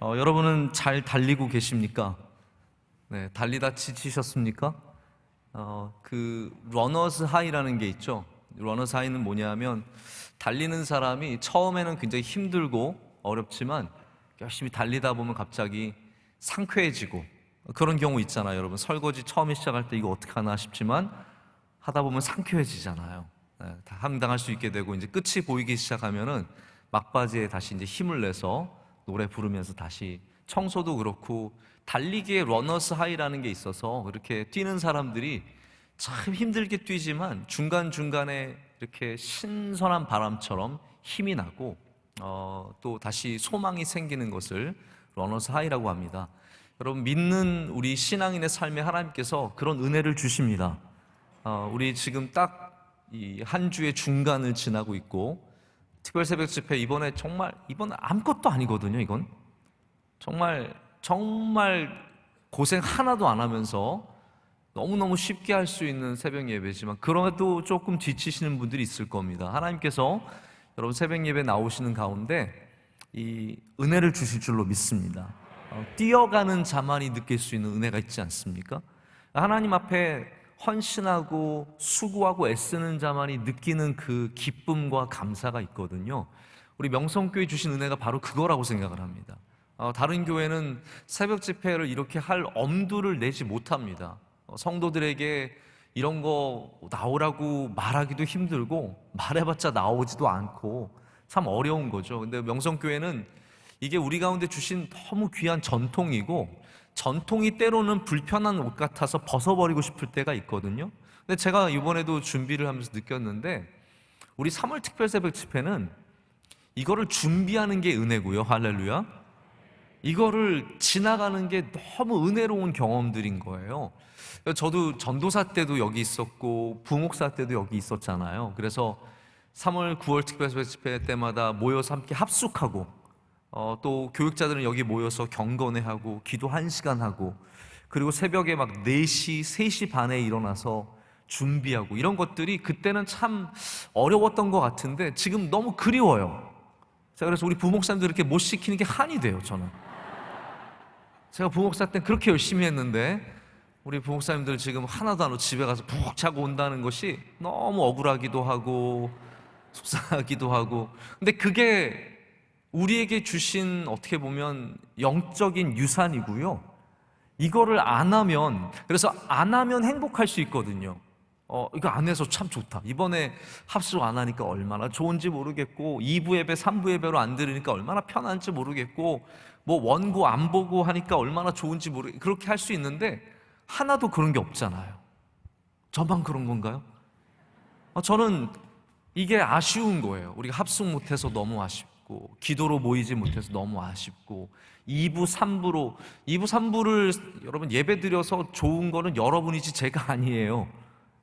여러분은 잘 달리고 계십니까? 네, 달리다 지치셨습니까? 그 러너스 하이라는 게 있죠. 러너스 하이는 뭐냐면 달리는 사람이 처음에는 굉장히 힘들고 어렵지만 열심히 달리다 보면 갑자기 상쾌해지고 그런 경우 있잖아요. 여러분 설거지 처음에 시작할 때 이거 어떻게 하나 싶지만 하다 보면 상쾌해지잖아요. 네, 다 감당할 수 있게 되고 이제 끝이 보이기 시작하면은 막바지에 다시 이제 힘을 내서 노래 부르면서 다시 청소도 그렇고 달리기에 러너스 하이라는 게 있어서 이렇게 뛰는 사람들이 참 힘들게 뛰지만 중간중간에 이렇게 신선한 바람처럼 힘이 나고 또 다시 소망이 생기는 것을 러너스 하이라고 합니다. 여러분 믿는 우리 신앙인의 삶에 하나님께서 그런 은혜를 주십니다. 우리 지금 딱 이 한 주의 중간을 지나고 있고 특별 새벽 집회 이번에 이번은 아무것도 아니거든요. 이건 정말 고생 하나도 안 하면서 너무너무 쉽게 할 수 있는 새벽 예배지만 그래도 조금 지치시는 분들이 있을 겁니다. 하나님께서 여러분 새벽 예배 나오시는 가운데 이 은혜를 주실 줄로 믿습니다. 뛰어가는 자만이 느낄 수 있는 은혜가 있지 않습니까? 하나님 앞에 헌신하고 수고하고 애쓰는 자만이 느끼는 그 기쁨과 감사가 있거든요. 우리 명성교회 주신 은혜가 바로 그거라고 생각을 합니다. 다른 교회는 새벽 집회를 이렇게 할 엄두를 내지 못합니다. 성도들에게 이런 거 나오라고 말하기도 힘들고 말해봤자 나오지도 않고 참 어려운 거죠. 근데 명성교회는 이게 우리 가운데 주신 너무 귀한 전통이고 전통이 때로는 불편한 옷 같아서 벗어버리고 싶을 때가 있거든요. 근데 제가 이번에도 준비를 하면서 느꼈는데 우리 3월 특별 새벽 집회는 이거를 준비하는 게 은혜고요. 할렐루야. 이거를 지나가는 게 너무 은혜로운 경험들인 거예요. 저도 전도사 때도 여기 있었고 부목사 때도 여기 있었잖아요. 그래서 3월 9월 특별 새벽 집회 때마다 모여서 함께 합숙하고 또 교육자들은 여기 모여서 경건회하고 기도 1시간 하고 그리고 새벽에 막 4시, 3시 반에 일어나서 준비하고 이런 것들이 그때는 참 어려웠던 것 같은데 지금 너무 그리워요. 제가 그래서 우리 부목사님들 이렇게 못 시키는 게 한이 돼요. 저는 제가 부목사 때 그렇게 열심히 했는데 우리 부목사님들 지금 하나도 안 하고 집에 가서 푹 자고 온다는 것이 너무 억울하기도 하고 속상하기도 하고 근데 그게 우리에게 주신 어떻게 보면 영적인 유산이고요. 이거를 안 하면 그래서 안 하면 행복할 수 있거든요. 이거 안 해서 참 좋다. 이번에 합숙 안 하니까 얼마나 좋은지 모르겠고 2부 예배, 3부 예배로 안 들으니까 얼마나 편한지 모르겠고 뭐 원고 안 보고 하니까 얼마나 좋은지 모르겠고 그렇게 할 수 있는데 하나도 그런 게 없잖아요. 저만 그런 건가요? 저는 이게 아쉬운 거예요. 우리가 합숙 못해서 너무 아쉽고 기도로 모이지 못해서 너무 아쉽고 2부, 3부를 여러분 예배 드려서 좋은 거는 여러분이지 제가 아니에요.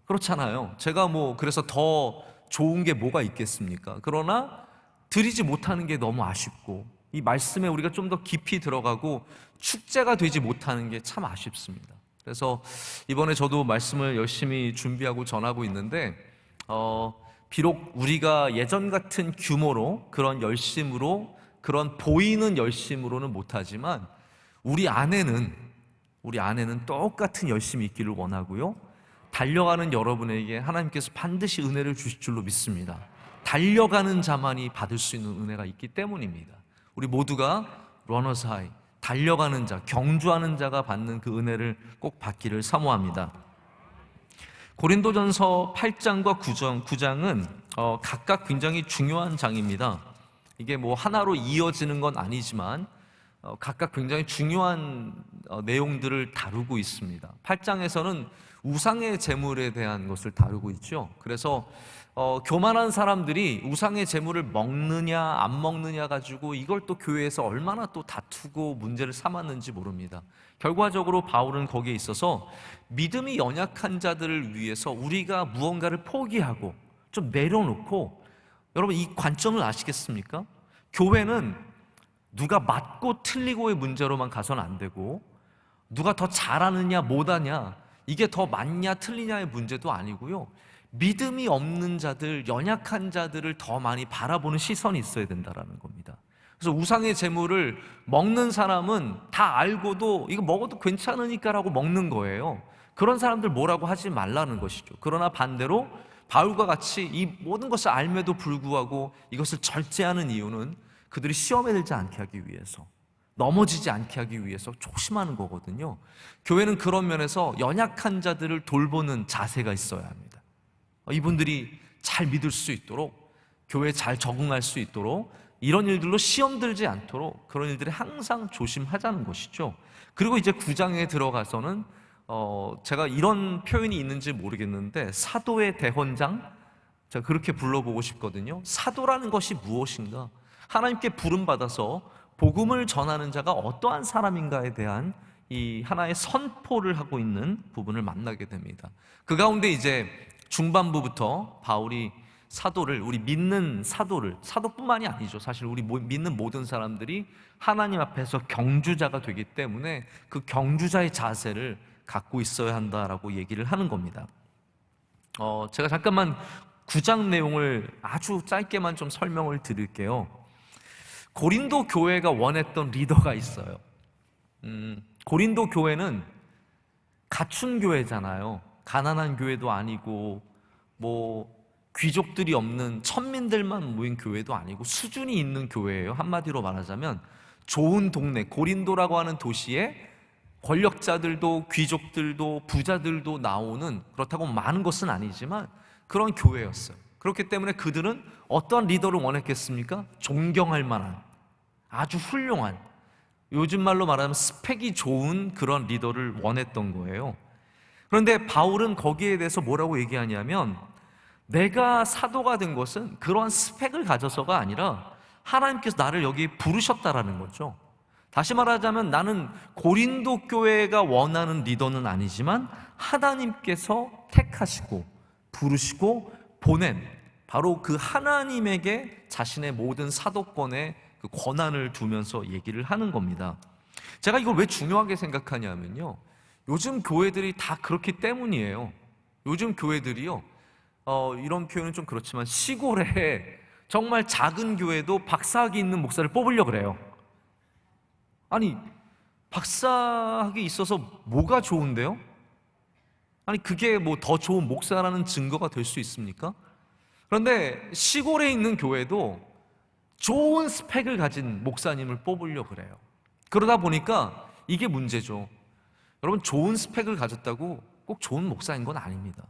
그렇잖아요. 제가 그래서 더 좋은 게 뭐가 있겠습니까? 그러나 드리지 못하는 게 너무 아쉽고 이 말씀에 우리가 좀 더 깊이 들어가고 축제가 되지 못하는 게 참 아쉽습니다. 그래서 이번에 저도 말씀을 열심히 준비하고 전하고 있는데 비록 우리가 예전 같은 규모로 그런 열심으로 그런 보이는 열심으로는 못하지만 우리 안에는 똑같은 열심이 있기를 원하고요. 달려가는 여러분에게 하나님께서 반드시 은혜를 주실 줄로 믿습니다. 달려가는 자만이 받을 수 있는 은혜가 있기 때문입니다. 우리 모두가 러너스 하이, 달려가는 자, 경주하는 자가 받는 그 은혜를 꼭 받기를 사모합니다. 고린도전서 8장과 9장은 각각 굉장히 중요한 장입니다. 이게 하나로 이어지는 건 아니지만 각각 굉장히 중요한 내용들을 다루고 있습니다. 8장에서는 우상의 제물에 대한 것을 다루고 있죠. 그래서 교만한 사람들이 우상의 제물을 먹느냐 안 먹느냐 가지고 이걸 또 교회에서 얼마나 또 다투고 문제를 삼았는지 모릅니다. 결과적으로 바울은 거기에 있어서 믿음이 연약한 자들을 위해서 우리가 무언가를 포기하고 좀 내려놓고 여러분 이 관점을 아시겠습니까? 교회는 누가 맞고 틀리고의 문제로만 가서는 안 되고 누가 더 잘하느냐 못하냐 이게 더 맞냐 틀리냐의 문제도 아니고요. 믿음이 없는 자들, 연약한 자들을 더 많이 바라보는 시선이 있어야 된다는 겁니다. 그래서 우상의 제물을 먹는 사람은 다 알고도 이거 먹어도 괜찮으니까라고 먹는 거예요. 그런 사람들 뭐라고 하지 말라는 것이죠. 그러나 반대로 바울과 같이 이 모든 것을 알매도 불구하고 이것을 절제하는 이유는 그들이 시험에 들지 않게 하기 위해서, 넘어지지 않게 하기 위해서 조심하는 거거든요. 교회는 그런 면에서 연약한 자들을 돌보는 자세가 있어야 합니다. 이분들이 잘 믿을 수 있도록, 교회에 잘 적응할 수 있도록, 이런 일들로 시험 들지 않도록 그런 일들이 항상 조심하자는 것이죠. 그리고 이제 9장에 들어가서는 제가 이런 표현이 있는지 모르겠는데 사도의 대헌장, 제가 그렇게 불러보고 싶거든요. 사도라는 것이 무엇인가? 하나님께 부름받아서 복음을 전하는 자가 어떠한 사람인가에 대한 이 하나의 선포를 하고 있는 부분을 만나게 됩니다. 그 가운데 이제 중반부부터 바울이 사도를, 우리 믿는 사도를, 사도뿐만이 아니죠. 사실 우리 믿는 모든 사람들이 하나님 앞에서 경주자가 되기 때문에 그 경주자의 자세를 갖고 있어야 한다라고 얘기를 하는 겁니다. 제가 잠깐만 9장 내용을 아주 짧게만 좀 설명을 드릴게요. 고린도 교회가 원했던 리더가 있어요. 고린도 교회는 갖춘 교회잖아요. 가난한 교회도 아니고 뭐 귀족들이 없는 천민들만 모인 교회도 아니고 수준이 있는 교회예요. 한마디로 말하자면 좋은 동네, 고린도라고 하는 도시에 권력자들도 귀족들도 부자들도 나오는, 그렇다고 많은 것은 아니지만 그런 교회였어요. 그렇기 때문에 그들은 어떤 리더를 원했겠습니까? 존경할 만한, 아주 훌륭한, 요즘 말로 말하면 스펙이 좋은 그런 리더를 원했던 거예요. 그런데 바울은 거기에 대해서 뭐라고 얘기하냐면, 내가 사도가 된 것은 그러한 스펙을 가져서가 아니라 하나님께서 나를 여기 부르셨다라는 거죠. 다시 말하자면 나는 고린도 교회가 원하는 리더는 아니지만 하나님께서 택하시고 부르시고 보낸 바로 그 하나님에게 자신의 모든 사도권의 그 권한을 두면서 얘기를 하는 겁니다. 제가 이걸 왜 중요하게 생각하냐면요, 요즘 교회들이 다 그렇기 때문이에요. 요즘 교회들이요, 이런 표현은 좀 그렇지만 시골에 정말 작은 교회도 박사학위 있는 목사를 뽑으려고 그래요. 아니, 박사학위 있어서 뭐가 좋은데요? 아니, 그게 뭐 더 좋은 목사라는 증거가 될 수 있습니까? 그런데 시골에 있는 교회도 좋은 스펙을 가진 목사님을 뽑으려고 그래요. 그러다 보니까 이게 문제죠. 여러분, 좋은 스펙을 가졌다고 꼭 좋은 목사인 건 아닙니다.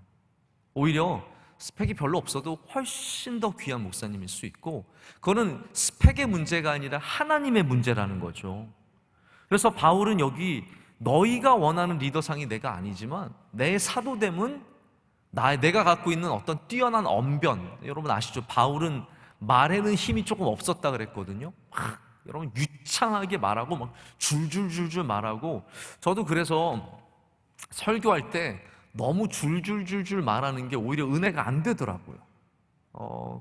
오히려 스펙이 별로 없어도 훨씬 더 귀한 목사님일 수 있고, 그거는 스펙의 문제가 아니라 하나님의 문제라는 거죠. 그래서 바울은 여기 너희가 원하는 리더상이 내가 아니지만 내 사도됨은 내가 갖고 있는 어떤 뛰어난 언변, 여러분 아시죠? 바울은 말에는 힘이 조금 없었다 그랬거든요. 여러분 유창하게 말하고 막 줄줄줄줄 말하고, 저도 그래서 설교할 때 너무 줄줄줄줄 말하는 게 오히려 은혜가 안 되더라고요.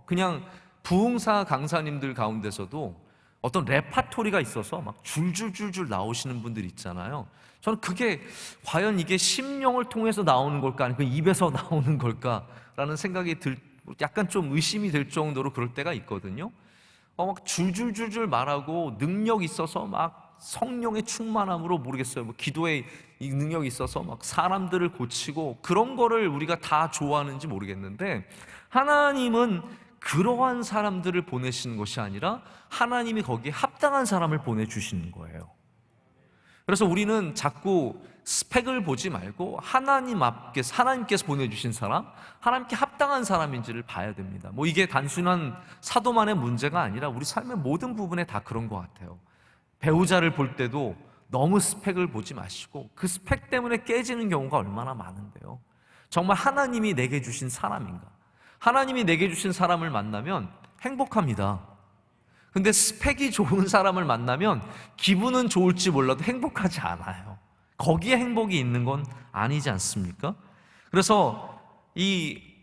그냥 부흥사 강사님들 가운데서도 어떤 레파토리가 있어서 막 줄줄줄줄 나오시는 분들 있잖아요. 저는 그게 과연 이게 심령을 통해서 나오는 걸까, 아니면 입에서 나오는 걸까라는 생각이 약간 좀 의심이 될 정도로 그럴 때가 있거든요. 막 줄줄줄줄 말하고 능력 있어서 막 성령의 충만함으로, 모르겠어요, 뭐 기도의 이 능력이 있어서 막 사람들을 고치고, 그런 거를 우리가 다 좋아하는지 모르겠는데, 하나님은 그러한 사람들을 보내시는 것이 아니라 하나님이 거기에 합당한 사람을 보내주시는 거예요. 그래서 우리는 자꾸 스펙을 보지 말고 하나님께서 보내주신 사람, 하나님께 합당한 사람인지를 봐야 됩니다. 뭐 이게 단순한 사도만의 문제가 아니라 우리 삶의 모든 부분에 다 그런 것 같아요. 배우자를 볼 때도 너무 스펙을 보지 마시고 그 스펙 때문에 깨지는 경우가 얼마나 많은데요. 정말 하나님이 내게 주신 사람인가? 하나님이 내게 주신 사람을 만나면 행복합니다. 근데 스펙이 좋은 사람을 만나면 기분은 좋을지 몰라도 행복하지 않아요. 거기에 행복이 있는 건 아니지 않습니까? 그래서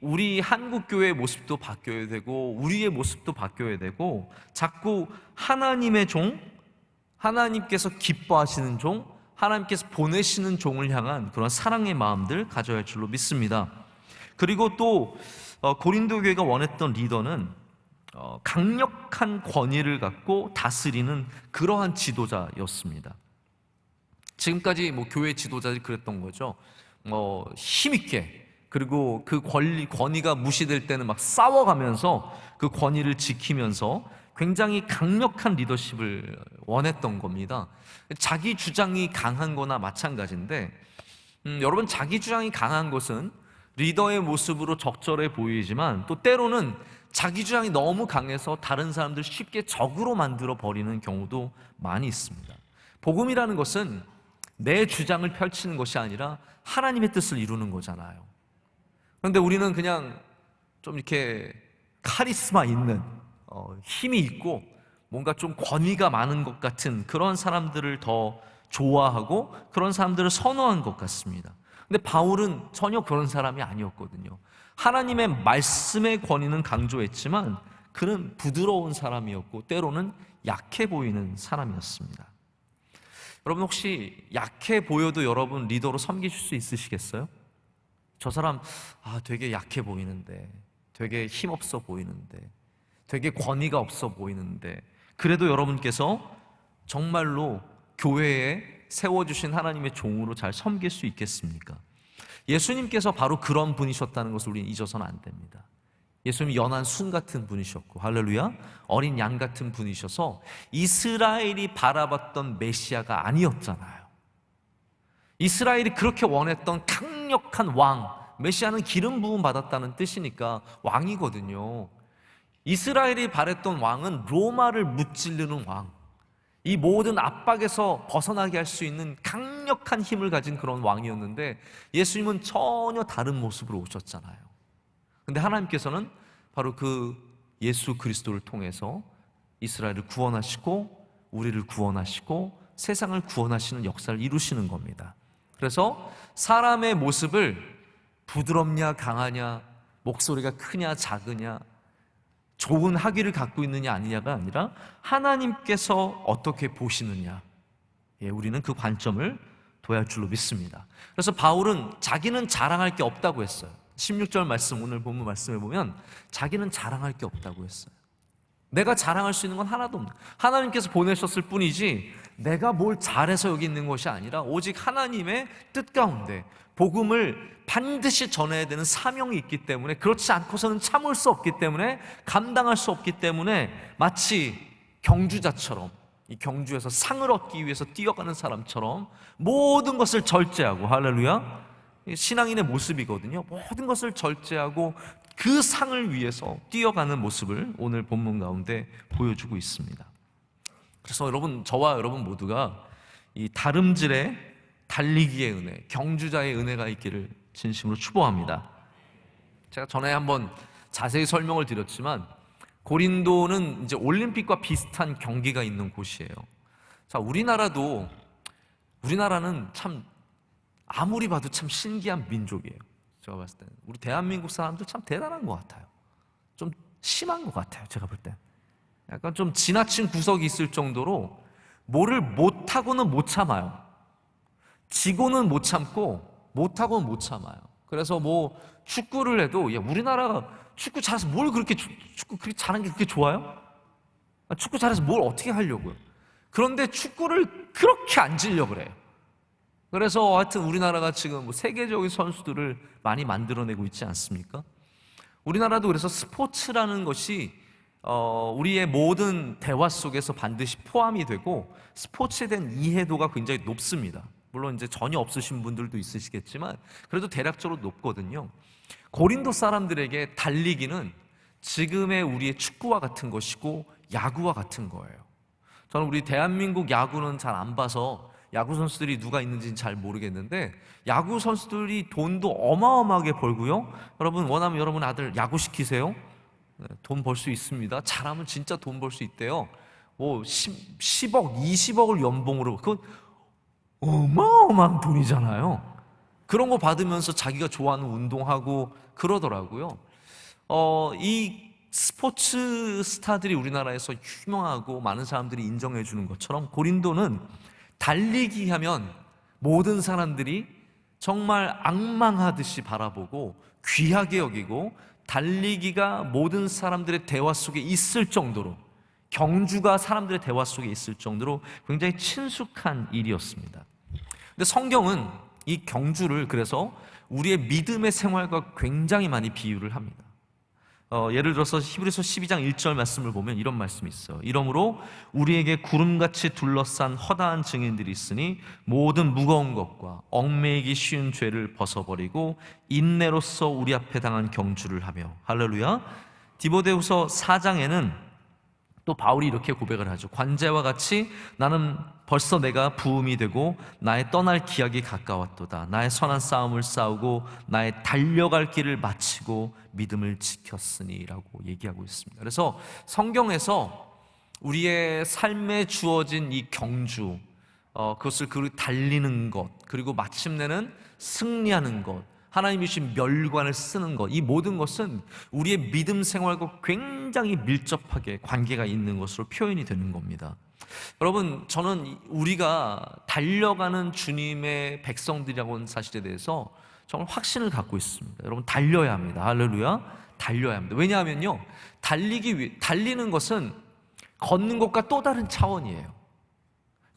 우리 한국 교회의 모습도 바뀌어야 되고 우리의 모습도 바뀌어야 되고, 자꾸 하나님의 종, 하나님께서 기뻐하시는 종, 하나님께서 보내시는 종을 향한 그런 사랑의 마음들 가져야 할 줄로 믿습니다. 그리고 또 고린도 교회가 원했던 리더는 강력한 권위를 갖고 다스리는 그러한 지도자였습니다. 지금까지 교회 지도자들이 그랬던 거죠. 힘있게, 그리고 그 권위가 무시될 때는 막 싸워가면서 그 권위를 지키면서 굉장히 강력한 리더십을 원했던 겁니다. 자기 주장이 강한 거나 마찬가지인데, 여러분, 자기 주장이 강한 것은 리더의 모습으로 적절해 보이지만 또 때로는 자기 주장이 너무 강해서 다른 사람들 쉽게 적으로 만들어 버리는 경우도 많이 있습니다. 복음이라는 것은 내 주장을 펼치는 것이 아니라 하나님의 뜻을 이루는 거잖아요. 그런데 우리는 그냥 좀 이렇게 카리스마 있는, 힘이 있고 뭔가 좀 권위가 많은 것 같은 그런 사람들을 더 좋아하고 그런 사람들을 선호한 것 같습니다. 근데 바울은 전혀 그런 사람이 아니었거든요. 하나님의 말씀의 권위는 강조했지만 그는 부드러운 사람이었고 때로는 약해 보이는 사람이었습니다. 여러분, 혹시 약해 보여도 여러분 리더로 섬기실 수 있으시겠어요? 저 사람 되게 약해 보이는데, 되게 힘없어 보이는데, 되게 권위가 없어 보이는데, 그래도 여러분께서 정말로 교회에 세워주신 하나님의 종으로 잘 섬길 수 있겠습니까? 예수님께서 바로 그런 분이셨다는 것을 우리는 잊어서는 안 됩니다. 예수님이 연한 순 같은 분이셨고, 할렐루야, 어린 양 같은 분이셔서 이스라엘이 바라봤던 메시아가 아니었잖아요. 이스라엘이 그렇게 원했던 강력한 왕, 메시아는 기름 부음 받았다는 뜻이니까 왕이거든요. 이스라엘이 바랬던 왕은 로마를 무찌르는 왕, 이 모든 압박에서 벗어나게 할 수 있는 강력한 힘을 가진 그런 왕이었는데 예수님은 전혀 다른 모습으로 오셨잖아요. 근데 하나님께서는 바로 그 예수 그리스도를 통해서 이스라엘을 구원하시고 우리를 구원하시고 세상을 구원하시는 역사를 이루시는 겁니다. 그래서 사람의 모습을 부드럽냐 강하냐, 목소리가 크냐 작으냐, 좋은 학위를 갖고 있느냐 아니냐가 아니라 하나님께서 어떻게 보시느냐, 우리는 그 관점을 둬야 할 줄로 믿습니다. 그래서 바울은 자기는 자랑할 게 없다고 했어요. 16절 말씀, 오늘 본문 말씀에 보면 자기는 자랑할 게 없다고 했어요. 내가 자랑할 수 있는 건 하나도 없는, 하나님께서 보내셨을 뿐이지 내가 뭘 잘해서 여기 있는 것이 아니라 오직 하나님의 뜻 가운데 복음을 반드시 전해야 되는 사명이 있기 때문에, 그렇지 않고서는 참을 수 없기 때문에, 감당할 수 없기 때문에 마치 경주자처럼, 이 경주에서 상을 얻기 위해서 뛰어가는 사람처럼 모든 것을 절제하고, 할렐루야, 신앙인의 모습이거든요. 모든 것을 절제하고 그 상을 위해서 뛰어가는 모습을 오늘 본문 가운데 보여주고 있습니다. 그래서 여러분, 저와 여러분 모두가 이 다름질의 달리기의 은혜, 경주자의 은혜가 있기를 진심으로 축복합니다. 제가 전에 한번 자세히 설명을 드렸지만 고린도는 이제 올림픽과 비슷한 경기가 있는 곳이에요. 자, 우리나라는 참 아무리 봐도 참 신기한 민족이에요. 제가 봤을 때는 우리 대한민국 사람들 참 대단한 것 같아요. 좀 심한 것 같아요. 제가 볼 땐 약간 좀 지나친 구석이 있을 정도로 뭐를 못하고는 못 참아요. 지고는 못 참고 못하고는 못 참아요. 그래서 뭐 축구를 해도, 야, 우리나라가 축구 잘해서 뭘 그렇게 축구 그렇게 잘하는 게 그렇게 좋아요? 축구 잘해서 뭘 어떻게 하려고요? 그런데 축구를 그렇게 안 지려고 그래요. 그래서 하여튼 우리나라가 지금 세계적인 선수들을 많이 만들어내고 있지 않습니까? 우리나라도 그래서 스포츠라는 것이 우리의 모든 대화 속에서 반드시 포함이 되고 스포츠에 대한 이해도가 굉장히 높습니다. 물론 이제 전혀 없으신 분들도 있으시겠지만 그래도 대략적으로 높거든요. 고린도 사람들에게 달리기는 지금의 우리의 축구와 같은 것이고 야구와 같은 거예요. 저는 우리 대한민국 야구는 잘 안 봐서 야구 선수들이 누가 있는지는 잘 모르겠는데 야구 선수들이 돈도 어마어마하게 벌고요. 여러분 원하면 여러분 아들 야구 시키세요. 돈 벌 수 있습니다. 잘하면 진짜 돈 벌 수 있대요. 뭐 10억, 20억을 연봉으로, 그건 어마어마한 돈이잖아요. 그런 거 받으면서 자기가 좋아하는 운동하고 그러더라고요. 이 스포츠 스타들이 우리나라에서 유명하고 많은 사람들이 인정해 주는 것처럼 고린도는 달리기 하면 모든 사람들이 정말 악망하듯이 바라보고 귀하게 여기고 달리기가 모든 사람들의 대화 속에 있을 정도로, 경주가 사람들의 대화 속에 있을 정도로 굉장히 친숙한 일이었습니다. 근데 성경은 이 경주를 그래서 우리의 믿음의 생활과 굉장히 많이 비유를 합니다. 예를 들어서 히브리서 12장 1절 말씀을 보면 이런 말씀이 있어요. 이러므로 우리에게 구름같이 둘러싼 허다한 증인들이 있으니 모든 무거운 것과 얽매이기 쉬운 죄를 벗어버리고 인내로써 우리 앞에 당한 경주를 하며, 할렐루야. 디모데후서 4장에는 또 바울이 이렇게 고백을 하죠. 관제와 같이 나는 벌써 내가 부음이 되고 나의 떠날 기약이 가까웠도다. 나의 선한 싸움을 싸우고 나의 달려갈 길을 마치고 믿음을 지켰으니 라고 얘기하고 있습니다. 그래서 성경에서 우리의 삶에 주어진 이 경주, 그것을 달리는 것, 그리고 마침내는 승리하는 것, 하나님이 주신 멸관을 쓰는 것, 이 모든 것은 우리의 믿음 생활과 굉장히 밀접하게 관계가 있는 것으로 표현이 되는 겁니다. 여러분, 저는 우리가 달려가는 주님의 백성들이라고 하는 사실에 대해서 정말 확신을 갖고 있습니다. 여러분, 달려야 합니다. 할렐루야. 달려야 합니다. 왜냐하면요, 달리는 것은 걷는 것과 또 다른 차원이에요.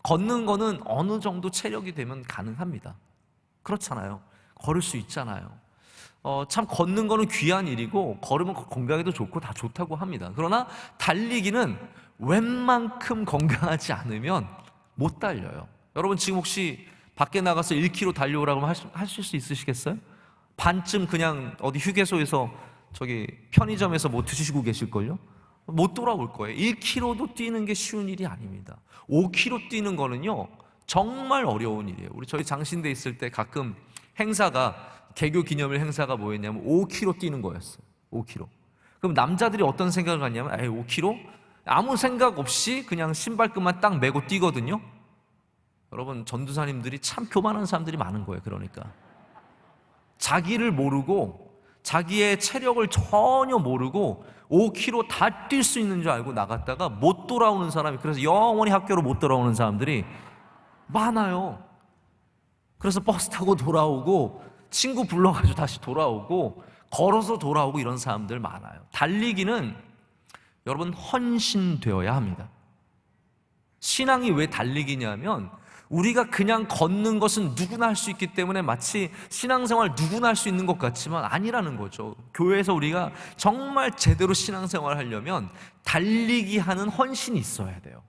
걷는 거는 어느 정도 체력이 되면 가능합니다. 그렇잖아요. 걸을 수 있잖아요. 참 걷는 거는 귀한 일이고 걸으면 건강에도 좋고 다 좋다고 합니다. 그러나 달리기는 웬만큼 건강하지 않으면 못 달려요. 여러분, 지금 혹시 밖에 나가서 1km 달려오라고 하실 수 있으시겠어요? 반쯤 그냥 어디 휴게소에서 저기 편의점에서 뭐 드시고 계실걸요? 못 돌아올 거예요. 1km도 뛰는 게 쉬운 일이 아닙니다. 5km 뛰는 거는요 정말 어려운 일이에요. 저희 장신대 있을 때 가끔 행사가, 개교 기념일 행사가 뭐였냐면 5km 뛰는 거였어요. 5km. 그럼 남자들이 어떤 생각을 갖냐면 5km? 아무 생각 없이 그냥 신발끈만 딱 메고 뛰거든요. 여러분, 전도사님들이 참 교만한 사람들이 많은 거예요. 그러니까 자기를 모르고, 자기의 체력을 전혀 모르고 5km 다 뛸 수 있는 줄 알고 나갔다가 못 돌아오는 사람이, 그래서 영원히 학교로 못 돌아오는 사람들이 많아요. 그래서 버스 타고 돌아오고 친구 불러가지고 다시 돌아오고 걸어서 돌아오고 이런 사람들 많아요. 달리기는 여러분 헌신되어야 합니다. 신앙이 왜 달리기냐면 우리가 그냥 걷는 것은 누구나 할 수 있기 때문에 마치 신앙생활 누구나 할 수 있는 것 같지만 아니라는 거죠. 교회에서 우리가 정말 제대로 신앙생활을 하려면 달리기 하는 헌신이 있어야 돼요.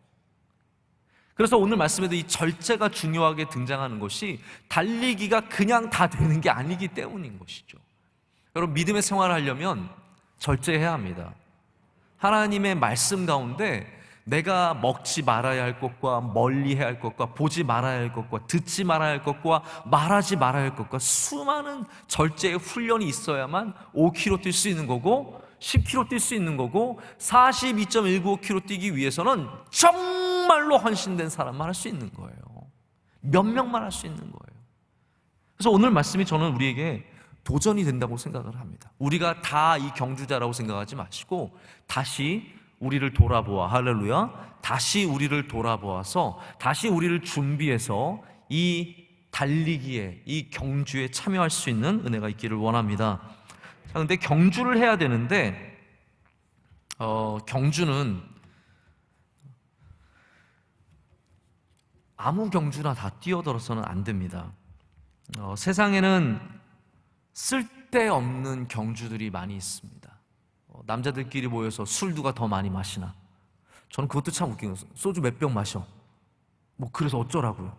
그래서 오늘 말씀에도 이 절제가 중요하게 등장하는 것이 달리기가 그냥 다 되는 게 아니기 때문인 것이죠. 여러분, 믿음의 생활을 하려면 절제해야 합니다. 하나님의 말씀 가운데 내가 먹지 말아야 할 것과 멀리해야 할 것과 보지 말아야 할 것과 듣지 말아야 할 것과 말하지 말아야 할 것과 수많은 절제의 훈련이 있어야만 5km 뛸 수 있는 거고 10km 뛸 수 있는 거고 42.195km 뛰기 위해서는 정말로 헌신된 사람만 할 수 있는 거예요. 몇 명만 할 수 있는 거예요. 그래서 오늘 말씀이 저는 우리에게 도전이 된다고 생각을 합니다. 우리가 다 이 경주자라고 생각하지 마시고 다시 우리를 돌아보아, 할렐루야, 다시 우리를 돌아보아서 다시 우리를 준비해서 이 달리기에, 이 경주에 참여할 수 있는 은혜가 있기를 원합니다. 자, 근데 경주를 해야 되는데 경주는 아무 경주나 다 뛰어들어서는 안 됩니다. 세상에는 쓸데없는 경주들이 많이 있습니다. 남자들끼리 모여서 술 누가 더 많이 마시나? 저는 그것도 참 웃긴 거예요. 소주 몇 병 마셔? 뭐 그래서 어쩌라고요?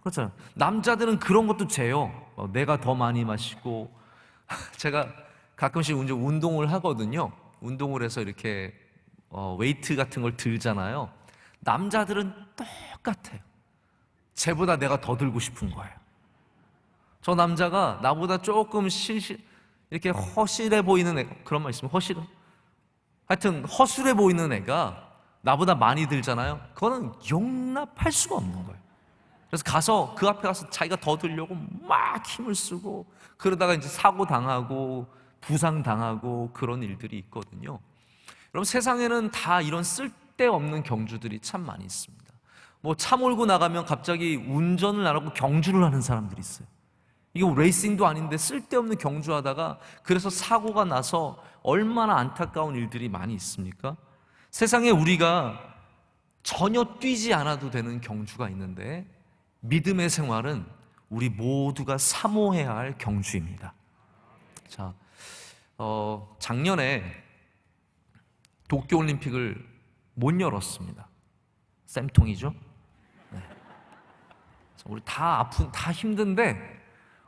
그렇잖아요. 남자들은 그런 것도 재요. 내가 더 많이 마시고. 제가 가끔씩 운동을 하거든요. 운동을 해서 이렇게 웨이트 같은 걸 들잖아요. 남자들은 똑같아요. 쟤보다 내가 더 들고 싶은 거예요. 저 남자가 나보다 조금 이렇게 허실해 보이는 애, 그런 말 있으면 하여튼 허술해 보이는 애가 나보다 많이 들잖아요. 그거는 용납할 수가 없는 거예요. 그래서 가서 그 앞에 가서 자기가 더 들려고 막 힘을 쓰고 그러다가 이제 사고 당하고 부상 당하고 그런 일들이 있거든요. 여러분, 세상에는 다 이런 쓸데없는 경주들이 참 많이 있습니다. 뭐 차 몰고 나가면 갑자기 운전을 안 하고 경주를 하는 사람들이 있어요. 이거 레이싱도 아닌데 쓸데없는 경주하다가 그래서 사고가 나서 얼마나 안타까운 일들이 많이 있습니까? 세상에 우리가 전혀 뛰지 않아도 되는 경주가 있는데 믿음의 생활은 우리 모두가 사모해야 할 경주입니다. 자, 작년에 도쿄올림픽을 못 열었습니다. 쌤통이죠? 네. 우리 다 아픈, 다 힘든데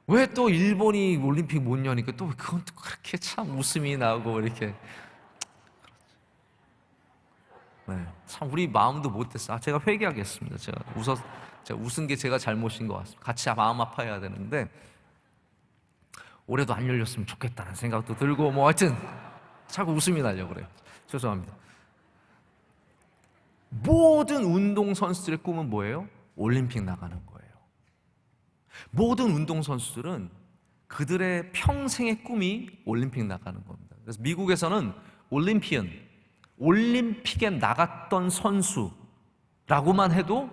왜 또 일본이 올림픽 못 여니까 또 그건 또 그렇게 참 웃음이 나고 이렇게. 네, 참 우리 마음도 못했어. 제가 회개하겠습니다. 제가 웃은 게 제가 잘못인 것 같습니다. 같이 마음 아파야 되는데 올해도 안 열렸으면 좋겠다는 생각도 들고 뭐 하여튼 자꾸 웃음이 나려고 그래요. 죄송합니다. 모든 운동선수들의 꿈은 뭐예요? 올림픽 나가는 거예요. 모든 운동선수들은 그들의 평생의 꿈이 올림픽 나가는 겁니다. 그래서 미국에서는 올림픽에 나갔던 선수라고만 해도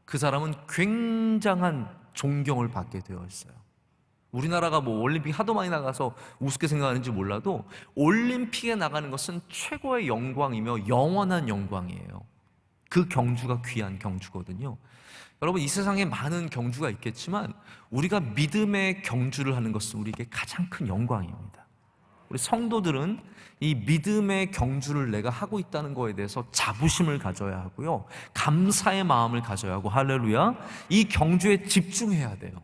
그 사람은 굉장한 존경을 받게 되어 있어요. 우리나라가 뭐 올림픽 하도 많이 나가서 우습게 생각하는지 몰라도 올림픽에 나가는 것은 최고의 영광이며 영원한 영광이에요. 그 경주가 귀한 경주거든요. 여러분, 이 세상에 많은 경주가 있겠지만 우리가 믿음의 경주를 하는 것은 우리에게 가장 큰 영광입니다. 우리 성도들은 이 믿음의 경주를 내가 하고 있다는 것에 대해서 자부심을 가져야 하고요, 감사의 마음을 가져야 하고, 할렐루야, 이 경주에 집중해야 돼요.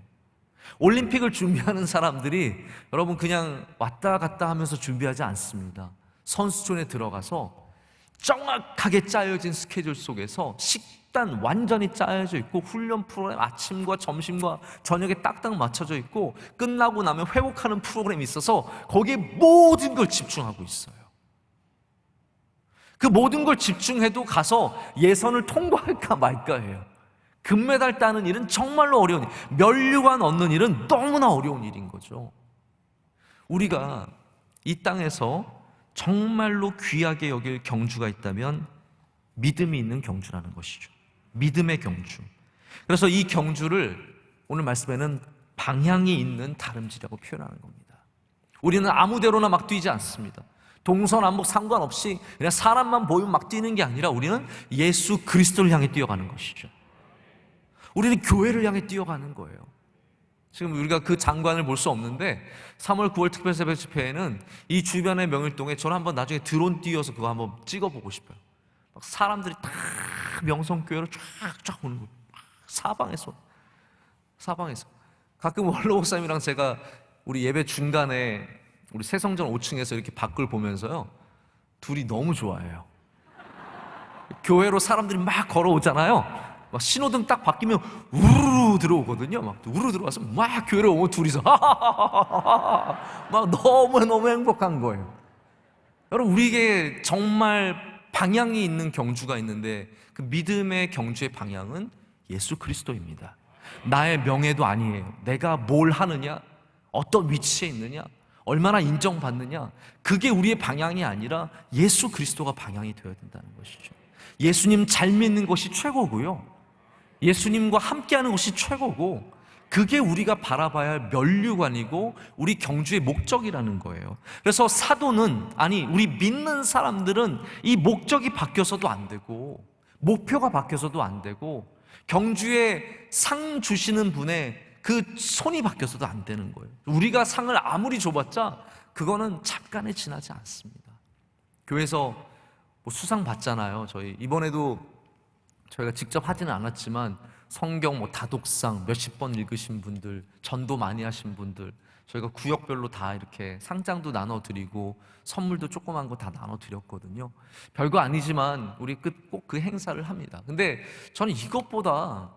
올림픽을 준비하는 사람들이 여러분 그냥 왔다 갔다 하면서 준비하지 않습니다. 선수촌에 들어가서 정확하게 짜여진 스케줄 속에서 식단 완전히 짜여져 있고, 훈련 프로그램 아침과 점심과 저녁에 딱딱 맞춰져 있고, 끝나고 나면 회복하는 프로그램이 있어서 거기에 모든 걸 집중하고 있어요. 그 모든 걸 집중해도 가서 예선을 통과할까 말까 해요. 금메달 따는 일은 정말로 어려운 일, 면류관 얻는 일은 너무나 어려운 일인 거죠. 우리가 이 땅에서 정말로 귀하게 여길 경주가 있다면 믿음이 있는 경주라는 것이죠. 믿음의 경주. 그래서 이 경주를 오늘 말씀에는 방향이 있는 다름질이라고 표현하는 겁니다. 우리는 아무데로나 막 뛰지 않습니다. 동서남북 상관없이 그냥 사람만 보이면 막 뛰는 게 아니라 우리는 예수 그리스도를 향해 뛰어가는 것이죠. 우리는 교회를 향해 뛰어가는 거예요. 지금 우리가 그 장관을 볼 수 없는데 3월 9월 특별 새벽 집회에는 이 주변의 명일동에 저는 한번 나중에 드론 띄워서 그거 한번 찍어보고 싶어요. 막 사람들이 다 명성교회로 쫙쫙 오는 거예요. 사방에서 가끔 원로 목사님이랑 제가 우리 예배 중간에 우리 새성전 5층에서 이렇게 밖을 보면서요, 둘이 너무 좋아해요. 교회로 사람들이 막 걸어오잖아요. 막 신호등 딱 바뀌면 우르르 들어오거든요. 막 우르르 들어와서 막 교회로 오면 둘이서 막 너무 행복한 거예요. 여러분, 우리에게 정말 방향이 있는 경주가 있는데 그 믿음의 경주의 방향은 예수 그리스도입니다. 나의 명예도 아니에요. 내가 뭘 하느냐, 어떤 위치에 있느냐, 얼마나 인정받느냐, 그게 우리의 방향이 아니라 예수 그리스도가 방향이 되어야 된다는 것이죠. 예수님 잘 믿는 것이 최고고요, 예수님과 함께하는 것이 최고고, 그게 우리가 바라봐야 할 면류관이고 우리 경주의 목적이라는 거예요. 그래서 사도는, 아니 우리 믿는 사람들은 이 목적이 바뀌어서도 안 되고 목표가 바뀌어서도 안 되고 경주에 상 주시는 분의 그 손이 바뀌어서도 안 되는 거예요. 우리가 상을 아무리 줘봤자 그거는 잠깐에 지나지 않습니다. 교회에서 뭐 수상 받잖아요. 저희 이번에도 저희가 직접 하지는 않았지만 성경 뭐 다독상 몇십 번 읽으신 분들, 전도 많이 하신 분들, 저희가 구역별로 다 이렇게 상장도 나눠드리고 선물도 조그만 거 다 나눠드렸거든요. 별거 아니지만 우리 꼭 그 행사를 합니다. 근데 저는 이것보다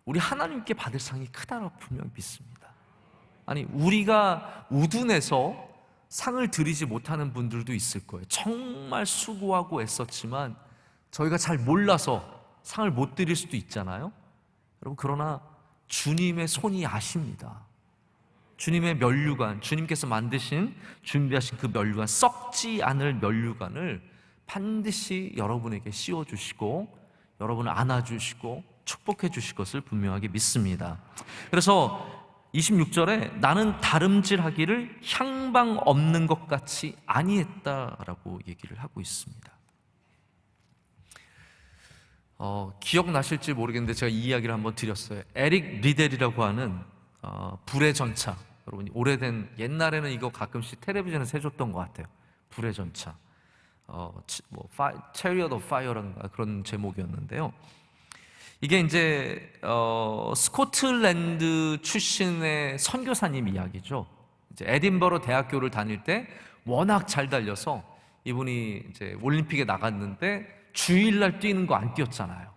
우리 하나님께 받을 상이 크다고 분명히 믿습니다. 아니, 우리가 우둔해서 상을 드리지 못하는 분들도 있을 거예요. 정말 수고하고 애썼지만 저희가 잘 몰라서 상을 못 드릴 수도 있잖아요. 여러분, 그러나 주님의 손이 아십니다. 주님의 면류관, 주님께서 만드신, 준비하신 그 면류관, 썩지 않을 면류관을 반드시 여러분에게 씌워주시고 여러분을 안아주시고 축복해 주실 것을 분명하게 믿습니다. 그래서 26절에 나는 다름질하기를 향방 없는 것 같이 아니했다라고 얘기를 하고 있습니다. 기억나실지 모르겠는데 제가 이 이야기를 한번 드렸어요. 에릭 리델이라고 하는 불의 전차, 여러분 오래된, 옛날에는 이거 가끔씩 텔레비전에서 해줬던 것 같아요. 불의 전차, Chariot of Fire라는 그런 제목이었는데요. 이게 이제 스코틀랜드 출신의 선교사님 이야기죠. 이제 에딘버러 대학교를 다닐 때 워낙 잘 달려서 이분이 이제 올림픽에 나갔는데 주일날 뛰는 거 안 뛰었잖아요.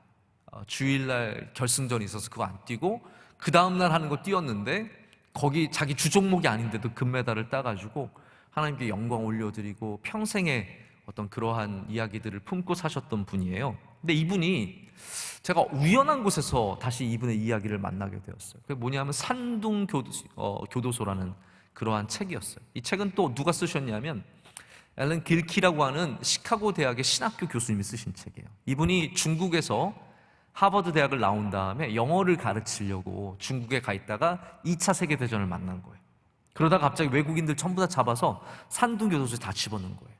주일날 결승전이 있어서 그거 안 뛰고 그 다음날 하는 거 뛰었는데 거기 자기 주종목이 아닌데도 금메달을 따가지고 하나님께 영광 올려드리고 평생에 어떤 그러한 이야기들을 품고 사셨던 분이에요. 근데 이분이 제가 우연한 곳에서 다시 이분의 이야기를 만나게 되었어요. 그게 뭐냐면 산둥 교도소라는 그러한 책이었어요. 이 책은 또 누가 쓰셨냐면 앨런 길키라고 하는 시카고 대학의 신학교 교수님이 쓰신 책이에요. 이분이 중국에서 하버드 대학을 나온 다음에 영어를 가르치려고 중국에 가 있다가 2차 세계대전을 만난 거예요. 그러다가 갑자기 외국인들 전부 다 잡아서 산둥 교도소에 다 집어넣은 거예요.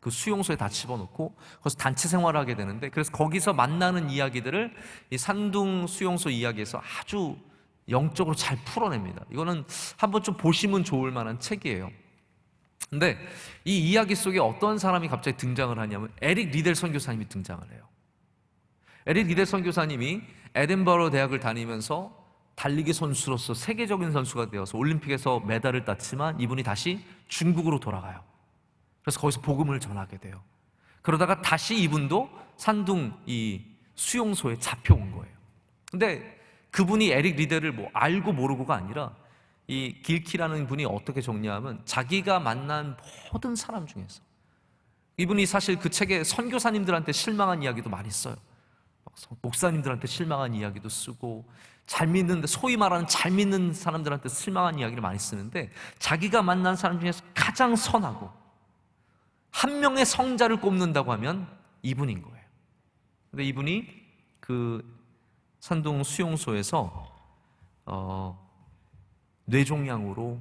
그 수용소에 다 집어넣고 거기서 단체 생활을 하게 되는데, 그래서 거기서 만나는 이야기들을 이 산둥 수용소 이야기에서 아주 영적으로 잘 풀어냅니다. 이거는 한번 좀 보시면 좋을 만한 책이에요. 근데 이 이야기 속에 어떤 사람이 갑자기 등장을 하냐면 에릭 리델 선교사님이 등장을 해요. 에릭 리델 선교사님이 에딘버러 대학을 다니면서 달리기 선수로서 세계적인 선수가 되어서 올림픽에서 메달을 땄지만 이분이 다시 중국으로 돌아가요. 그래서 거기서 복음을 전하게 돼요. 그러다가 다시 이분도 산둥 이 수용소에 잡혀온 거예요. 근데 그분이 에릭 리델을 뭐 알고 모르고가 아니라 이 길키라는 분이 어떻게 정리하면 자기가 만난 모든 사람 중에서, 이분이 사실 그 책에 선교사님들한테 실망한 이야기도 많이 써요. 목사님들한테 실망한 이야기도 쓰고, 잘 믿는데, 소위 말하는 잘 믿는 사람들한테 실망한 이야기를 많이 쓰는데, 자기가 만난 사람 중에서 가장 선하고 한 명의 성자를 꼽는다고 하면 이분인 거예요. 근데 이분이 그 산둥 수용소에서 뇌종양으로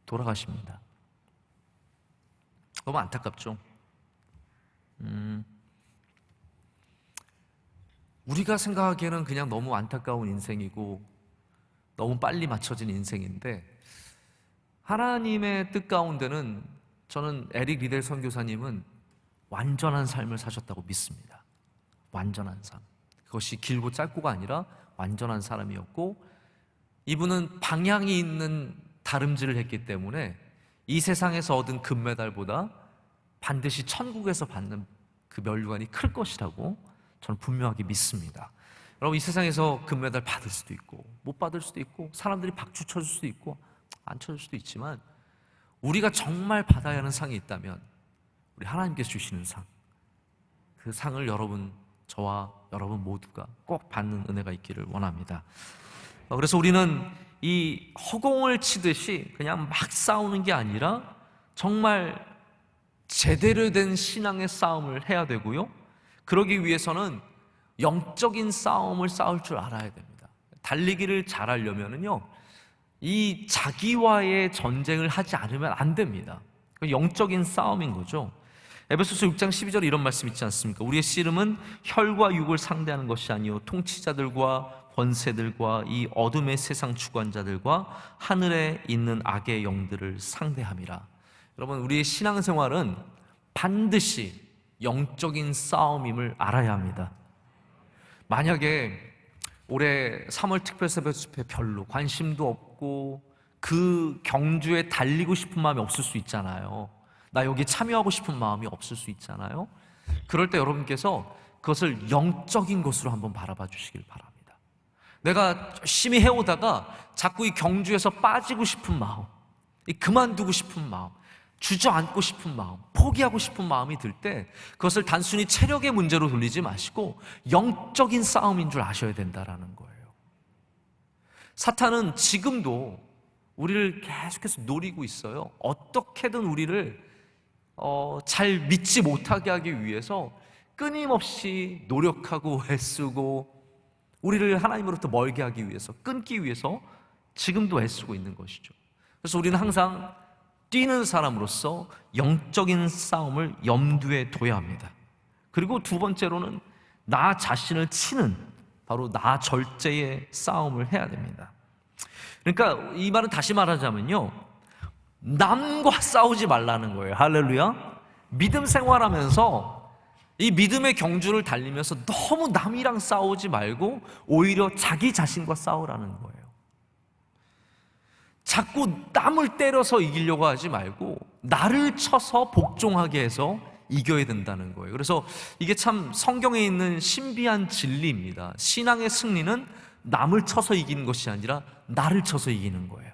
돌아가십니다. 너무 안타깝죠? 우리가 생각하기에는 그냥 너무 안타까운 인생이고 너무 빨리 맞춰진 인생인데, 하나님의 뜻 가운데는 저는 에릭 리델 선교사님은 완전한 삶을 사셨다고 믿습니다. 완전한 삶. 그것이 길고 짧고가 아니라 완전한 사람이었고, 이분은 방향이 있는 다름질을 했기 때문에 이 세상에서 얻은 금메달보다 반드시 천국에서 받는 그 면류관이 클 것이라고 저는 분명하게 믿습니다. 여러분, 이 세상에서 금메달 받을 수도 있고 못 받을 수도 있고, 사람들이 박수 쳐줄 수도 있고 안 쳐줄 수도 있지만, 우리가 정말 받아야 하는 상이 있다면 우리 하나님께서 주시는 상, 그 상을 여러분, 저와 여러분 모두가 꼭 받는 은혜가 있기를 원합니다. 그래서 우리는 이 허공을 치듯이 그냥 막 싸우는 게 아니라 정말 제대로 된 신앙의 싸움을 해야 되고요, 그러기 위해서는 영적인 싸움을 싸울 줄 알아야 됩니다. 달리기를 잘하려면요, 이 자기와의 전쟁을 하지 않으면 안 됩니다. 영적인 싸움인 거죠. 에베소서 6장 12절에 이런 말씀 있지 않습니까? 우리의 씨름은 혈과 육을 상대하는 것이 아니요 통치자들과 권세들과 이 어둠의 세상 주관자들과 하늘에 있는 악의 영들을 상대함이라. 여러분, 우리의 신앙생활은 반드시 영적인 싸움임을 알아야 합니다. 만약에 올해 3월 특별새벽 집회 별로 관심도 없고 그 경주에 달리고 싶은 마음이 없을 수 있잖아요. 나 여기 참여하고 싶은 마음이 없을 수 있잖아요. 그럴 때 여러분께서 그것을 영적인 것으로 한번 바라봐 주시길 바랍니다. 내가 열심히 해오다가 자꾸 이 경주에서 빠지고 싶은 마음, 그만두고 싶은 마음, 주저앉고 싶은 마음, 포기하고 싶은 마음이 들 때 그것을 단순히 체력의 문제로 돌리지 마시고 영적인 싸움인 줄 아셔야 된다라는 거예요. 사탄은 지금도 우리를 계속해서 노리고 있어요. 어떻게든 우리를 잘 믿지 못하게 하기 위해서 끊임없이 노력하고 애쓰고 우리를 하나님으로부터 멀게 하기 위해서, 끊기 위해서 지금도 애쓰고 있는 것이죠. 그래서 우리는 항상 뛰는 사람으로서 영적인 싸움을 염두에 둬야 합니다. 그리고 두 번째로는 나 자신을 치는 바로 나 절제의 싸움을 해야 됩니다. 그러니까 이 말은 다시 말하자면요, 남과 싸우지 말라는 거예요. 할렐루야. 믿음 생활하면서 이 믿음의 경주를 달리면서 너무 남이랑 싸우지 말고 오히려 자기 자신과 싸우라는 거예요. 자꾸 남을 때려서 이기려고 하지 말고 나를 쳐서 복종하게 해서 이겨야 된다는 거예요. 그래서 이게 참 성경에 있는 신비한 진리입니다. 신앙의 승리는 남을 쳐서 이기는 것이 아니라 나를 쳐서 이기는 거예요.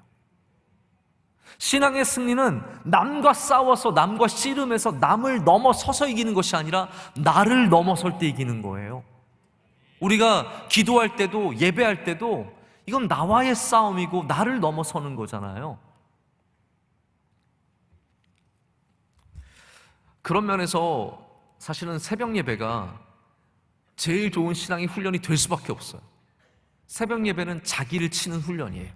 신앙의 승리는 남과 싸워서 남과 씨름해서 남을 넘어서서 이기는 것이 아니라 나를 넘어설 때 이기는 거예요. 우리가 기도할 때도 예배할 때도 이건 나와의 싸움이고 나를 넘어서는 거잖아요. 그런 면에서 사실은 새벽 예배가 제일 좋은 신앙의 훈련이 될 수밖에 없어요. 새벽 예배는 자기를 치는 훈련이에요.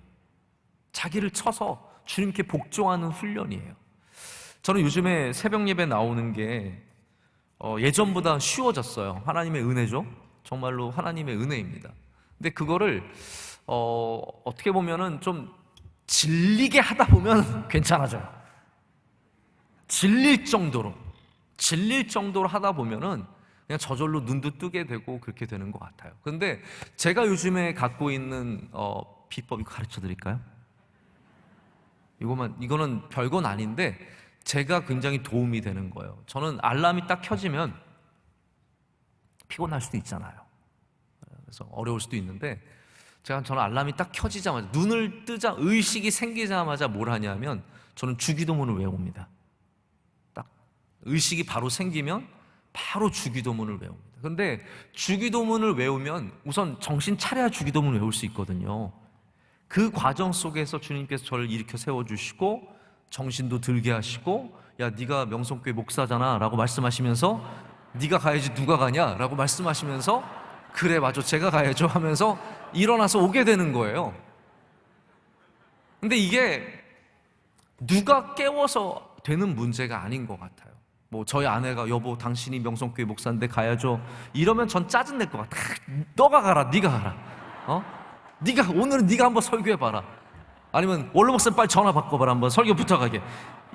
자기를 쳐서 주님께 복종하는 훈련이에요. 저는 요즘에 새벽 예배 나오는 게 예전보다 쉬워졌어요. 하나님의 은혜죠. 정말로 하나님의 은혜입니다. 근데 그거를 어떻게 보면은 좀 질리게 하다 보면 괜찮아져요. 질릴 정도로 하다 보면은 그냥 저절로 눈도 뜨게 되고 그렇게 되는 것 같아요. 그런데 제가 요즘에 갖고 있는 비법 가르쳐 드릴까요? 이거는 별건 아닌데 제가 굉장히 도움이 되는 거예요. 저는 알람이 딱 켜지면 피곤할 수도 있잖아요. 그래서 어려울 수도 있는데 저는 알람이 딱 켜지자마자 눈을 뜨자 의식이 생기자마자 뭘 하냐면 저는 주기도문을 외웁니다. 딱 의식이 바로 생기면 바로 주기도문을 외웁니다. 그런데 주기도문을 외우면 우선 정신 차려야 주기도문을 외울 수 있거든요. 그 과정 속에서 주님께서 저를 일으켜 세워주시고 정신도 들게 하시고 야 네가 명성교회 목사잖아 라고 말씀하시면서 네가 가야지 누가 가냐 라고 말씀하시면서 그래 맞아 제가 가야죠 하면서 일어나서 오게 되는 거예요. 근데 이게 누가 깨워서 되는 문제가 아닌 것 같아요. 뭐 저희 아내가 여보 당신이 명성교회 목사인데 가야죠 이러면 전 짜증낼 것 같아. 너가 가라 네가 가라 네가 오늘은 네가 한번 설교해봐라. 아니면 원로 목사님 빨리 전화 바꿔봐라 한번 설교 부탁하게.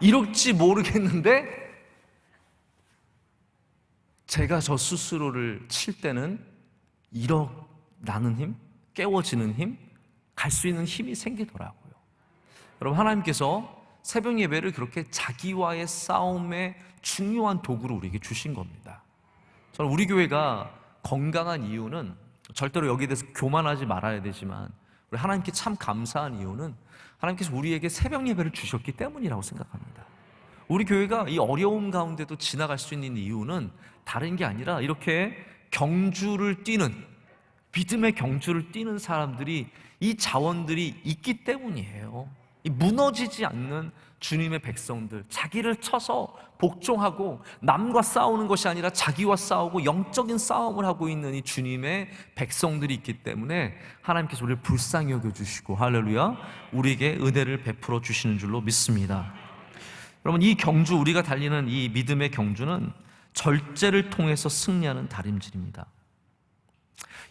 이럴지 모르겠는데 제가 저 스스로를 칠 때는 일어나는 힘, 깨워지는 힘, 갈 수 있는 힘이 생기더라고요. 여러분 하나님께서 새벽 예배를 그렇게 자기와의 싸움의 중요한 도구로 우리에게 주신 겁니다. 저는 우리 교회가 건강한 이유는 절대로 여기에 대해서 교만하지 말아야 되지만 우리 하나님께 참 감사한 이유는 하나님께서 우리에게 새벽 예배를 주셨기 때문이라고 생각합니다. 우리 교회가 이 어려움 가운데도 지나갈 수 있는 이유는 다른 게 아니라 이렇게 경주를 뛰는 믿음의 경주를 뛰는 사람들이 이 자원들이 있기 때문이에요. 이 무너지지 않는 주님의 백성들, 자기를 쳐서 복종하고 남과 싸우는 것이 아니라 자기와 싸우고 영적인 싸움을 하고 있는 이 주님의 백성들이 있기 때문에 하나님께서 우리를 불쌍히 여겨주시고 할렐루야 우리에게 은혜를 베풀어 주시는 줄로 믿습니다. 여러분 이 경주 우리가 달리는 이 믿음의 경주는 절제를 통해서 승리하는 다림질입니다.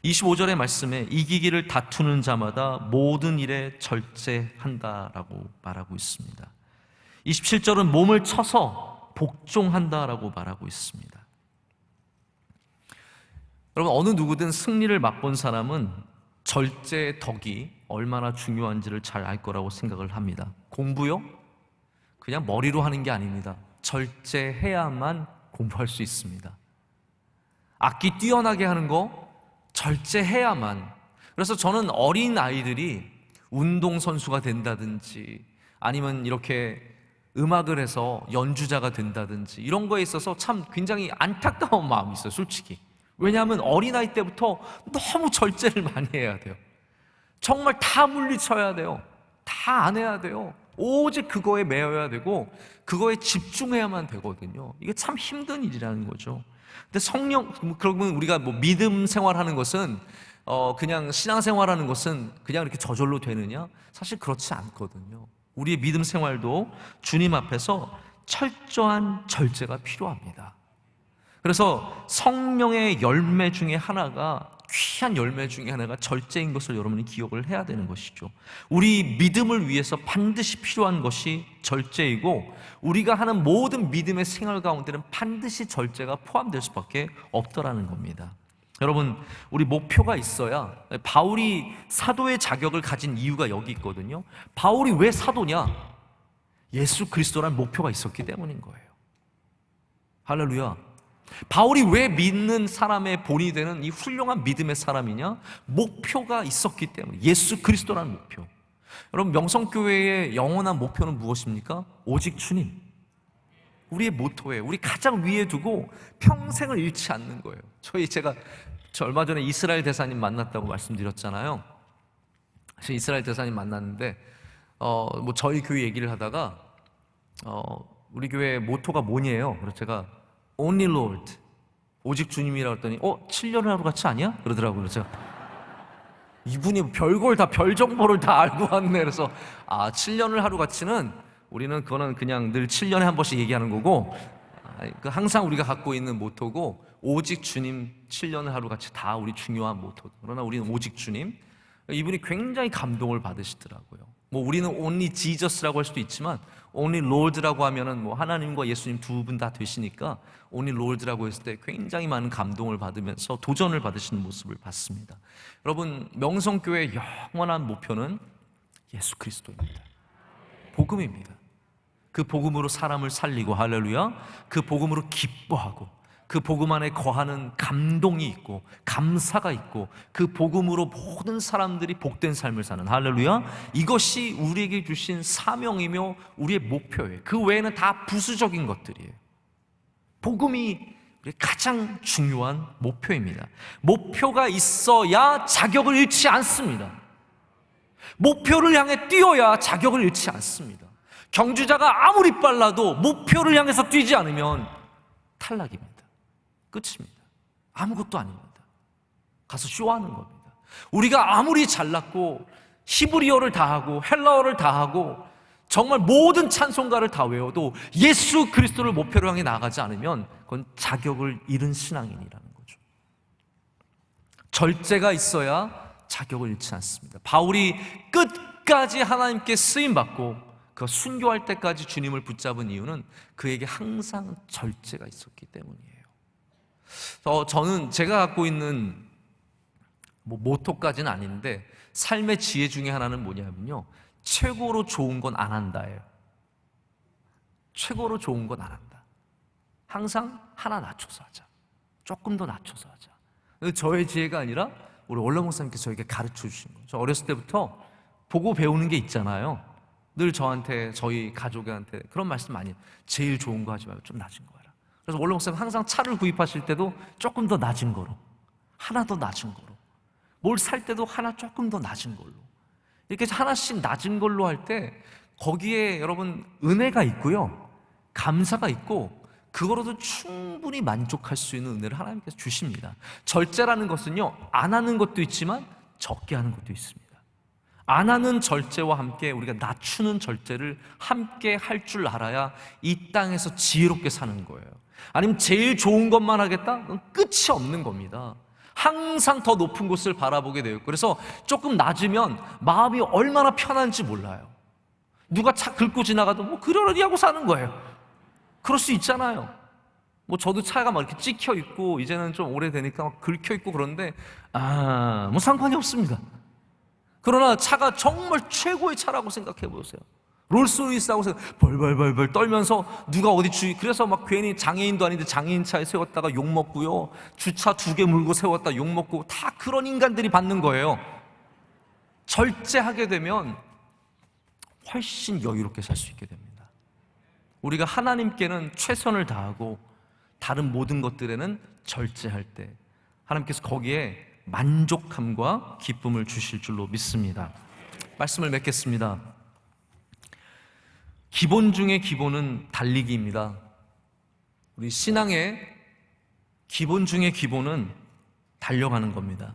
25절의 말씀에 이기기를 다투는 자마다 모든 일에 절제한다라고 말하고 있습니다. 27절은 몸을 쳐서 복종한다라고 말하고 있습니다. 여러분 어느 누구든 승리를 맛본 사람은 절제의 덕이 얼마나 중요한지를 잘 알 거라고 생각을 합니다. 공부요? 그냥 머리로 하는 게 아닙니다. 절제해야만 공부할 수 있습니다. 악기 뛰어나게 하는 거 절제해야만. 그래서 저는 어린 아이들이 운동선수가 된다든지 아니면 이렇게 음악을 해서 연주자가 된다든지 이런 거에 있어서 참 굉장히 안타까운 마음이 있어요, 솔직히. 왜냐하면 어린아이 때부터 너무 절제를 많이 해야 돼요. 정말 다 물리쳐야 돼요. 다 안 해야 돼요. 오직 그거에 매여야 되고 그거에 집중해야만 되거든요. 이게 참 힘든 일이라는 거죠. 근데 그러면 우리가 믿음 생활하는 것은 그냥 신앙생활하는 것은 그냥 이렇게 저절로 되느냐? 사실 그렇지 않거든요. 우리의 믿음 생활도 주님 앞에서 철저한 절제가 필요합니다. 그래서 성령의 열매 중에 하나가, 귀한 열매 중에 하나가 절제인 것을 여러분이 기억을 해야 되는 것이죠. 우리 믿음을 위해서 반드시 필요한 것이 절제이고, 우리가 하는 모든 믿음의 생활 가운데는 반드시 절제가 포함될 수밖에 없더라는 겁니다. 여러분, 우리 목표가 있어야, 바울이 사도의 자격을 가진 이유가 여기 있거든요. 바울이 왜 사도냐? 예수 그리스도라는 목표가 있었기 때문인 거예요. 할렐루야. 바울이 왜 믿는 사람의 본이 되는 이 훌륭한 믿음의 사람이냐? 목표가 있었기 때문에. 예수 그리스도라는 목표. 여러분, 명성교회의 영원한 목표는 무엇입니까? 오직 주님. 우리의 모토예요. 우리 가장 위에 두고 평생을 잃지 않는 거예요. 제가 얼마 전에 이스라엘 대사님 만났다고 말씀드렸잖아요. 이스라엘 대사님 만났는데 저희 교회 얘기를 하다가 우리 교회 모토가 뭐냐요? 그래서 제가 Only Lord, 오직 주님이라고 했더니 7년을 하루같이 아니야? 그러더라고요. 그래서 이분이 별걸 다, 별 정보를 다 알고 왔네. 그래서 7년을 하루같이는 우리는 그거는 그냥 늘 7년에 한 번씩 얘기하는 거고, 항상 우리가 갖고 있는 모토고, 오직 주님 7년을 하루같이 다 우리 중요한 모토. 그러나 우리는 오직 주님. 이분이 굉장히 감동을 받으시더라고요. 우리는 Only Jesus라고 할 수도 있지만 Only Lord라고 하면은 하나님과 예수님 두 분 다 되시니까 Only Lord라고 했을 때 굉장히 많은 감동을 받으면서 도전을 받으시는 모습을 봤습니다. 여러분, 명성교회의 영원한 목표는 예수 그리스도입니다. 복음입니다. 그 복음으로 사람을 살리고, 할렐루야, 그 복음으로 기뻐하고, 그 복음 안에 거하는 감동이 있고 감사가 있고, 그 복음으로 모든 사람들이 복된 삶을 사는, 할렐루야, 이것이 우리에게 주신 사명이며 우리의 목표예요. 그 외에는 다 부수적인 것들이에요. 복음이 우리 가장 중요한 목표입니다. 목표가 있어야 자격을 잃지 않습니다. 목표를 향해 뛰어야 자격을 잃지 않습니다. 경주자가 아무리 빨라도 목표를 향해서 뛰지 않으면 탈락입니다. 끝입니다. 아무것도 아닙니다. 가서 쇼하는 겁니다. 우리가 아무리 잘났고 히브리어를 다 하고 헬라어를 다 하고 정말 모든 찬송가를 다 외워도 예수 그리스도를 목표로 향해 나가지 않으면 그건 자격을 잃은 신앙인이라는 거죠. 절제가 있어야 자격을 잃지 않습니다. 바울이 끝까지 하나님께 쓰임받고 그 순교할 때까지 주님을 붙잡은 이유는 그에게 항상 절제가 있었기 때문이에요. 저는 제가 갖고 있는 모토까지는 아닌데, 삶의 지혜 중에 하나는 뭐냐면요, 최고로 좋은 건 안 한다예요. 최고로 좋은 건 안 한다. 항상 하나 낮춰서 하자. 조금 더 낮춰서 하자. 저의 지혜가 아니라 우리 원로 목사님께서 저에게 가르쳐 주신 거예요. 저 어렸을 때부터 보고 배우는 게 있잖아요. 늘 저한테, 저희 가족한테 그런 말씀 많이 해요. 제일 좋은 거 하지 말고 좀 낮은 거 해라. 그래서 원로 목사님 항상 차를 구입하실 때도 조금 더 낮은 거로, 하나 더 낮은 거로, 뭘 살 때도 하나 조금 더 낮은 걸로, 이렇게 하나씩 낮은 걸로 할 때 거기에 여러분 은혜가 있고요, 감사가 있고, 그거로도 충분히 만족할 수 있는 은혜를 하나님께서 주십니다. 절제라는 것은요, 안 하는 것도 있지만 적게 하는 것도 있습니다. 안 하는 절제와 함께 우리가 낮추는 절제를 함께 할 줄 알아야 이 땅에서 지혜롭게 사는 거예요. 아니면 제일 좋은 것만 하겠다? 그건 끝이 없는 겁니다. 항상 더 높은 곳을 바라보게 되고, 그래서 조금 낮으면 마음이 얼마나 편한지 몰라요. 누가 차 긁고 지나가도 그러려니 하고 사는 거예요. 그럴 수 있잖아요. 저도 차가 막 이렇게 찍혀 있고, 이제는 좀 오래되니까 막 긁혀 있고 그런데 상관이 없습니다. 그러나 차가 정말 최고의 차라고 생각해 보세요. 롤스로이스하고 벌벌벌벌 떨면서 누가 어디 그래서 막 괜히 장애인도 아닌데 장애인 차에 세웠다가 욕먹고요, 주차 2개 물고 세웠다 욕먹고, 다 그런 인간들이 받는 거예요. 절제하게 되면 훨씬 여유롭게 살 수 있게 됩니다. 우리가 하나님께는 최선을 다하고 다른 모든 것들에는 절제할 때 하나님께서 거기에 만족함과 기쁨을 주실 줄로 믿습니다. 말씀을 맺겠습니다. 기본 중의 기본은 달리기입니다. 우리 신앙의 기본 중의 기본은 달려가는 겁니다.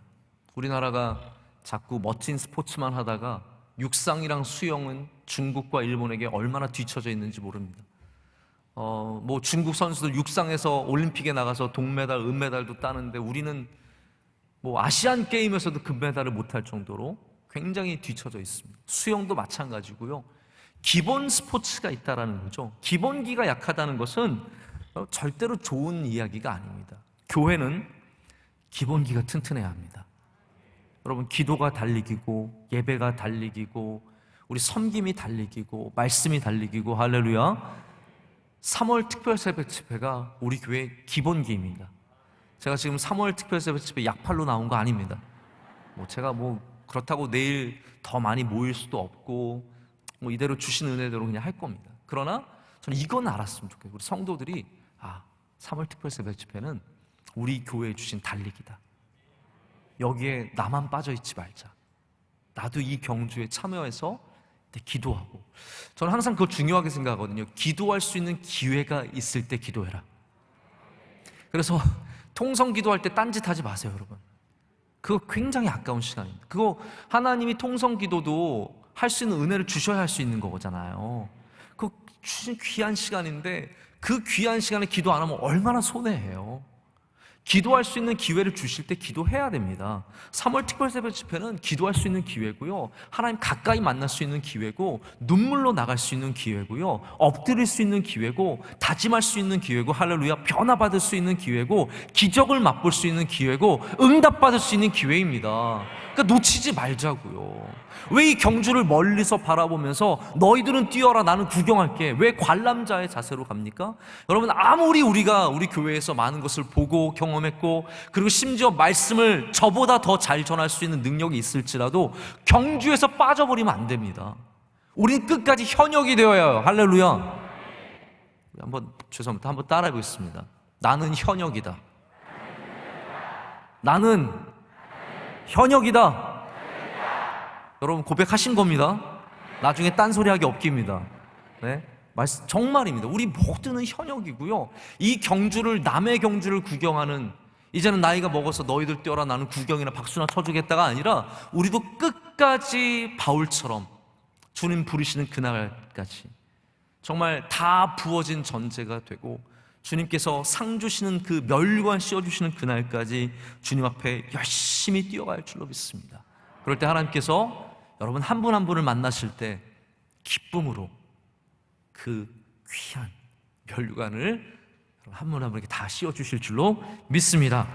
우리나라가 자꾸 멋진 스포츠만 하다가 육상이랑 수영은 중국과 일본에게 얼마나 뒤처져 있는지 모릅니다. 뭐 중국 선수들 육상에서 올림픽에 나가서 동메달, 은메달도 따는데 우리는 뭐 아시안 게임에서도 금메달을 못할 정도로 굉장히 뒤처져 있습니다. 수영도 마찬가지고요. 기본 스포츠가 있다라는 거죠. 기본기가 약하다는 것은 절대로 좋은 이야기가 아닙니다. 교회는 기본기가 튼튼해야 합니다. 여러분, 기도가 달리기고 예배가 달리기고 우리 섬김이 달리기고 말씀이 달리기고, 할렐루야. 3월 특별새벽 집회가 우리 교회의 기본기입니다. 제가 지금 3월 특별새벽 집회 약팔로 나온 거 아닙니다. 제가 그렇다고 내일 더 많이 모일 수도 없고 이대로 주신 은혜대로 그냥 할 겁니다. 그러나 저는 이건 알았으면 좋겠어요. 우리 성도들이 3월 특별새벽 집회는 우리 교회에 주신 달리기다. 여기에 나만 빠져있지 말자. 나도 이 경주에 참여해서 기도하고. 저는 항상 그걸 중요하게 생각하거든요. 기도할 수 있는 기회가 있을 때 기도해라. 그래서 통성 기도할 때 딴짓하지 마세요, 여러분. 그거 굉장히 아까운 시간입니다. 그거 하나님이 통성 기도도 할 수 있는 은혜를 주셔야 할 수 있는 거잖아요. 그거 주신 귀한 시간인데 그 귀한 시간에 기도 안 하면 얼마나 손해해요. 기도할 수 있는 기회를 주실 때 기도해야 됩니다. 3월 특별새벽 집회는 기도할 수 있는 기회고요, 하나님 가까이 만날 수 있는 기회고, 눈물로 나갈 수 있는 기회고요, 엎드릴 수 있는 기회고, 다짐할 수 있는 기회고, 할렐루야, 변화받을 수 있는 기회고, 기적을 맛볼 수 있는 기회고, 응답받을 수 있는 기회입니다. 그러니까 놓치지 말자고요. 왜 이 경주를 멀리서 바라보면서 너희들은 뛰어라 나는 구경할게, 왜 관람자의 자세로 갑니까? 여러분, 아무리 우리가 우리 교회에서 많은 것을 보고 경험했고 그리고 심지어 말씀을 저보다 더 잘 전할 수 있는 능력이 있을지라도 경주에서 빠져버리면 안 됩니다. 우린 끝까지 현역이 되어야 해요. 할렐루야. 죄송합니다. 한번 따라해 보겠습니다. 나는 현역이다. 나는 현역이다. 여러분, 고백하신 겁니다. 나중에 딴소리하기 없깁니다. 네? 정말입니다. 우리 모두는 현역이고요, 이 경주를, 남의 경주를 구경하는, 이제는 나이가 먹어서 너희들 뛰어라 나는 구경이나 박수나 쳐주겠다가 아니라 우리도 끝까지 바울처럼 주님 부르시는 그날까지 정말 다 부어진 전제가 되고 주님께서 상 주시는 그 멸관 씌워주시는 그날까지 주님 앞에 열심히 뛰어갈 줄로 믿습니다. 그럴 때 하나님께서 여러분 한 분 한 분을 만나실 때 기쁨으로 그 귀한 멸관을 한 분 한 분에게 다 씌워주실 줄로 믿습니다.